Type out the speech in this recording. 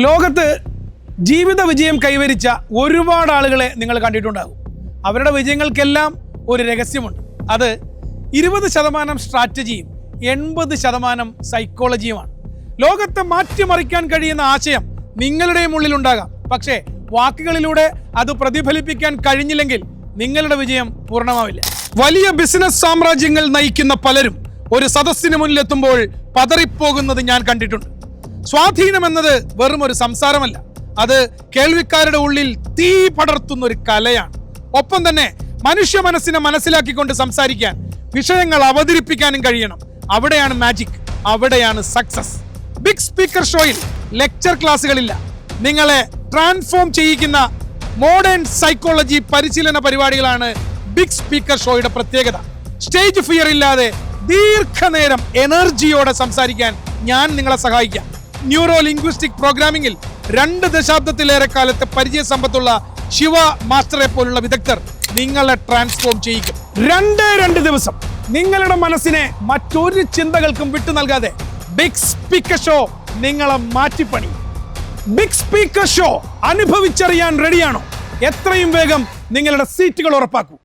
ലോകത്ത് ജീവിത വിജയം കൈവരിച്ച ഒരുപാട് ആളുകളെ നിങ്ങൾ കണ്ടിട്ടുണ്ടാകും. അവരുടെ വിജയങ്ങൾക്കെല്ലാം ഒരു രഹസ്യമുണ്ട്. അത് 20% സ്ട്രാറ്റജിയും 80% സൈക്കോളജിയുമാണ്. ലോകത്തെ മാറ്റിമറിക്കാൻ കഴിയുന്ന ആശയം നിങ്ങളുടെയും ഉള്ളിലുണ്ടാകാം. പക്ഷേ വാക്കുകളിലൂടെ അത് പ്രതിഫലിപ്പിക്കാൻ കഴിഞ്ഞില്ലെങ്കിൽ നിങ്ങളുടെ വിജയം പൂർണ്ണമാവില്ല. വലിയ ബിസിനസ് സാമ്രാജ്യങ്ങൾ നയിക്കുന്ന പലരും ഒരു സദസ്സിന് മുന്നിലെത്തുമ്പോൾ പതറിപ്പോകുന്നത് ഞാൻ കണ്ടിട്ടുണ്ട്. സ്വാധീനം എന്നത് വെറും ഒരു സംസാരമല്ല, അത് കേൾവിക്കാരുടെ ഉള്ളിൽ തീ പടർത്തുന്ന ഒരു കലയാണ്. ഒപ്പം തന്നെ മനുഷ്യ മനസ്സിനെ മനസ്സിലാക്കിക്കൊണ്ട് സംസാരിക്കാൻ, വിഷയങ്ങൾ അവതരിപ്പിക്കാനും കഴിയണം. അവിടെയാണ് മാജിക്, അവിടെയാണ് സക്സസ്. ബിഗ് സ്പീക്കർ ഷോയിൽ ലെക്ചർ ക്ലാസ്സുകളില്ല, നിങ്ങളെ ട്രാൻസ്ഫോം ചെയ്യിക്കുന്ന മോഡേൺ സൈക്കോളജി പരിശീലന പരിപാടികളാണ് ബിഗ് സ്പീക്കർ ഷോയുടെ പ്രത്യേകത. സ്റ്റേജ് ഫിയർ ഇല്ലാതെ ദീർഘനേരം എനർജിയോടെ സംസാരിക്കാൻ ഞാൻ നിങ്ങളെ സഹായിക്കാം. ന്യൂറോ ലിംഗ്വിസ്റ്റിക് പ്രോഗ്രാമിംഗിൽ 2 ദശാബ്ദത്തിലേറെ കാലത്തെ പരിചയ സമ്പത്തുള്ള ശിവ മാസ്റ്ററെ പോലുള്ള വിദഗ്ധർ നിങ്ങളെ ട്രാൻസ്ഫോം ചെയ്യിക്കും. 2 ദിവസം നിങ്ങളുടെ മനസ്സിനെ മറ്റൊരു ചിന്തകൾക്കും വിട്ടു നൽകാതെ ബിഗ് സ്പീക്കർ ഷോ നിങ്ങളെ മാറ്റിപ്പണി. ബിഗ് സ്പീക്കർ ഷോ അനുഭവിച്ചറിയാൻ റെഡിയാണോ? എത്രയും വേഗം നിങ്ങളുടെ സീറ്റുകൾ ഉറപ്പാക്കൂ.